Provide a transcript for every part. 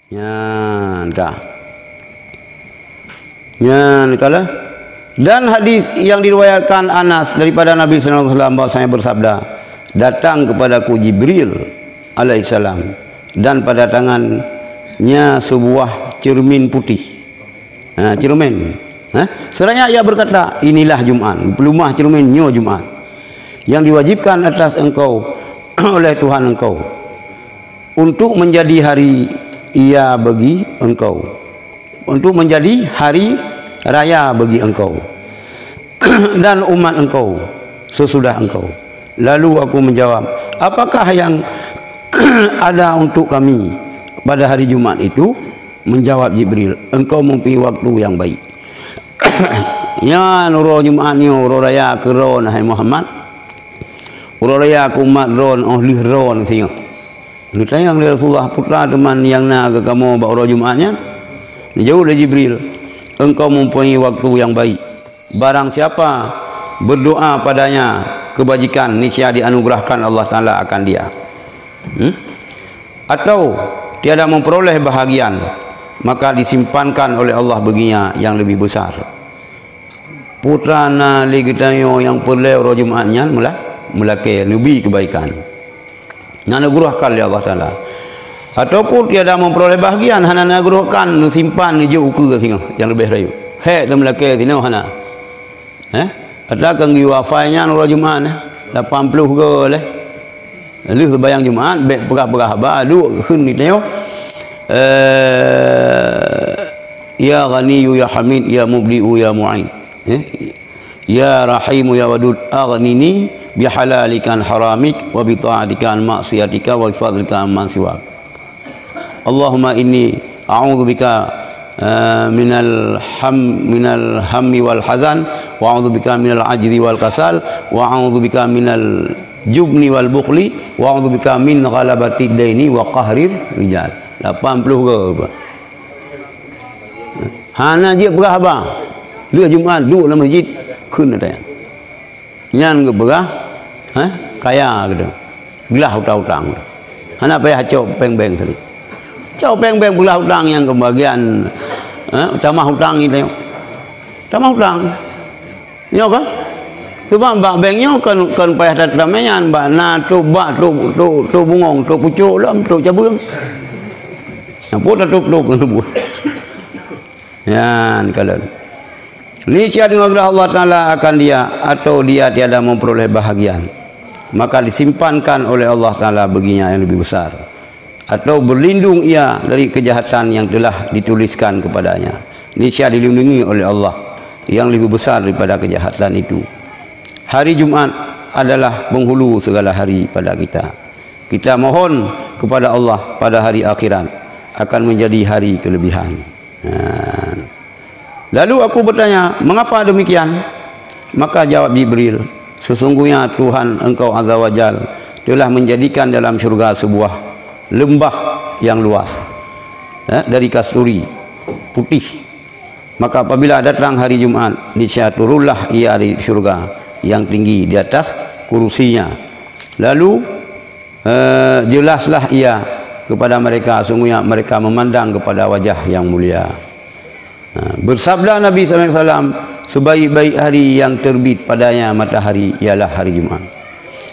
Nyan kah? Nyan kalah. Dan hadis yang diriwayatkan Anas daripada Nabi sallallahu alaihi wasallam bahwasanya bersabda, datang kepadaku Jibril alaihissalam dan pada tangannya sebuah cermin putih. Cermin. Seraya ia berkata, inilah Jumat, pelumah cerminnya Jumat yang diwajibkan atas engkau oleh Tuhan engkau untuk menjadi hari ia bagi engkau, untuk menjadi hari raya bagi engkau dan umat engkau sesudah engkau. Lalu aku menjawab, apakah yang ada untuk kami pada hari Jumat itu? Menjawab Jibril, engkau mempunyai waktu yang baik. Ya nuro Jumat ni uro raya keron hai Muhammad, uro raya aku umat ron oleh ron tengok. Lu tanya Rasulullah, putra teman yang nak ke kamu uro Jumatnya? Jauh dari Jibril, engkau mempunyai waktu yang baik. Barang siapa berdoa padanya kebajikan, niscaya dianugerahkan Allah Ta'ala akan dia. Atau tiada memperoleh bahagian, maka disimpankan oleh Allah baginya yang lebih besar. Putra na ligitayo yang perlu ro Jumatnya mulake lebih kebaikan. Nanugerahkan oleh Allah Ta'ala. Ataupun tiada memperoleh bahagian, hana nanugerahkan simpan je uku tengok yang lebih rayu. He dalam mulake tino hana. Ada kang wafainya ro Jumat 80 ke leh. Lu bayang Jumat bet berah-berah balu khun ni tengok. Ya Ghaniyu ya Hamid ya Mubdi'u ya Mu'in, ya Rahimu ya Wadud, aghnini bihalalikal haramik wa bi ta'atikal maksiatika wa fadlika man siwak. Allahumma inni a'udzubika minal hammi wal hazan, wa a'udzubika minal ajzi wal kasal, wa a'udzubika minal jubni wal bukhli, wa a'udzubika min ghalabati daini wa qahrir rijal. 80 ke apa? Hana je berah bang. Lu Jumat duduk dalam masjid kun ada. Nyan ke berah, kaya gitu. Belah hutang-hutang. Hana payah cok peng-peng tadi. Cok peng-peng belah hutang yang kebagian tamah hutang ini tengok. Tamah hutang. Ini apa? Sebab bak banknya kan payah tatamenyan bak na tu bak tu bungong tu pucuk lam tu cabung. Nampu tutup ngebut. Ya, kalau niscaya dianugerah Allah Ta'ala akan dia, atau dia tiada memperoleh bahagian, maka disimpankan oleh Allah Ta'ala baginya yang lebih besar, atau berlindung ia dari kejahatan yang telah dituliskan kepadanya. Niscaya dilindungi oleh Allah yang lebih besar daripada kejahatan itu. Hari Jumat adalah penghulu segala hari pada kita. Kita mohon kepada Allah pada hari akhirat akan menjadi hari kelebihan. Lalu aku bertanya, mengapa demikian? Maka jawab Jibril, sesungguhnya Tuhan engkau Azza wa Jal telah menjadikan dalam syurga sebuah lembah yang luas dari kasturi putih. Maka apabila datang hari Jumat, niscaya turunlah ia dari syurga yang tinggi di atas kursinya. Lalu jelaslah ia kepada mereka, sungguhnya mereka memandang kepada wajah yang mulia. Bersabda Nabi SAW, sebaik-baik hari yang terbit padanya matahari ialah hari Jumat.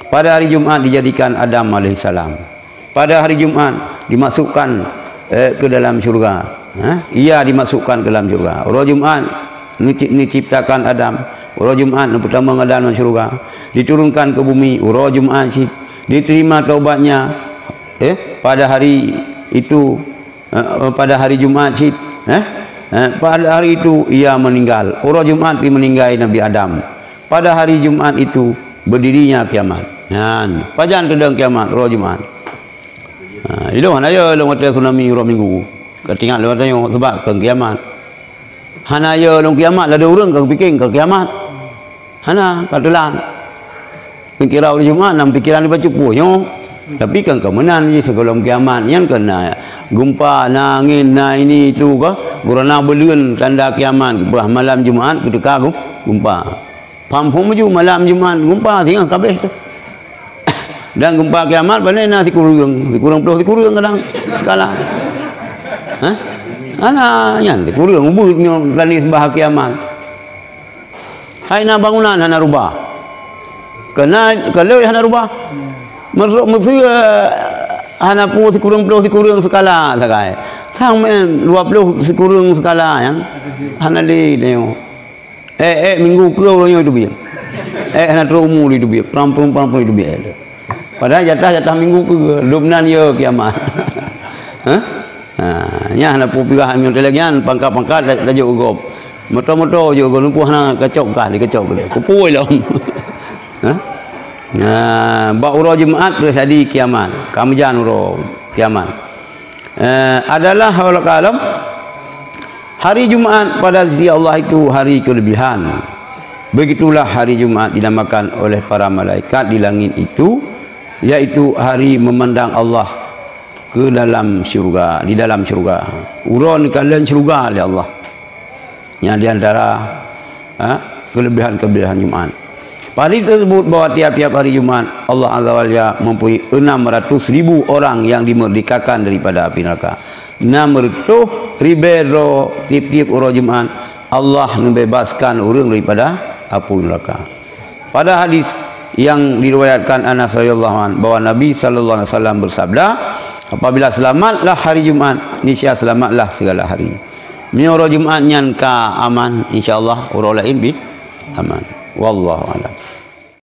Pada hari Jumat dijadikan Adam AS. Pada hari Jumat dimasukkan ke dalam syurga. Ia dimasukkan ke dalam syurga. Orang Jumat diciptakan Adam. Orang Jumat pertama ke dalam syurga. Diturunkan ke bumi. Orang Jumat diterima taubatnya. Pada hari itu, pada hari Jumat pada hari itu ia meninggal. Orang Jumat meninggal Nabi Adam. Pada hari Jumat itu berdirinya kiamat. Pajan kedeng kiamat orang Jumat. Itu hana ya long hotel tsunami orang minggu. Ketinggal lewat tengok sebab ke kiamat. Hana ya long kiamat ada orang ke fikir ke kiamat. Hana katelan. Kira orang Jumat nam pikiran dibaca punya. Tapi kan kemenan ni sebelum kiamat yang kena gempa, angin, ini itu ke berana belian tanda kiamat. Bah malam Jumaat ketika gempa. Pampung maju malam Jumaat gempa tinggal kabeh tu. Dan gempa kiamat pandai nasi kurang peluh kurang kadang skala. Ha? Ana yang kurang ubud lani sembah kiamat. Hai na bangunan hana rubah. Kalau hana rubah. Mesti hana pu sikurang skala sakai. Sang men 20 sikurang skala yang hana le deo. Minggu ke orangnya itu biar. Hana terumu itu biar. Perampung itu biar. Padahal jatah minggu ke lubnan ya kiamat. Ha? Nya hana pu pirahan yang telegian pangkat-pangkat dah jauh gop. Motor-motor je go lumpuh hana kacok kah dikacok boleh. Kupui lah. Ha? Ba uro Jumaat tu tadi kiamat. Kamjan uro kiamat. Adalah haul kalam hari Jumaat pada sisi Allah itu hari kelebihan. Begitulah hari Jumaat dinamakan oleh para malaikat di langit itu, yaitu hari memandang Allah ke dalam syurga, di dalam syurga. Uron kalian syurga oleh Allah. Yang di antara kelebihan-kelebihan Jumaat. Pada tersebut bahwa tiap-tiap hari Jumaat Allah Azza wa Jalla mempunyai 600.000 orang yang dimerdekakan daripada api neraka. 600 ribu tiap-tiap orang Jumaat Allah membebaskan orang daripada api neraka. Pada hadis yang diriwayatkan Anas radhiyallahu anhu bahwa Nabi sallallahu alaihi wasallam bersabda, apabila selamatlah hari Jumaat, niscaya selamatlah segala hari. Orang Jumaat nyan ka aman, insyaallah orang lain bi aman. Wallahu a'lam.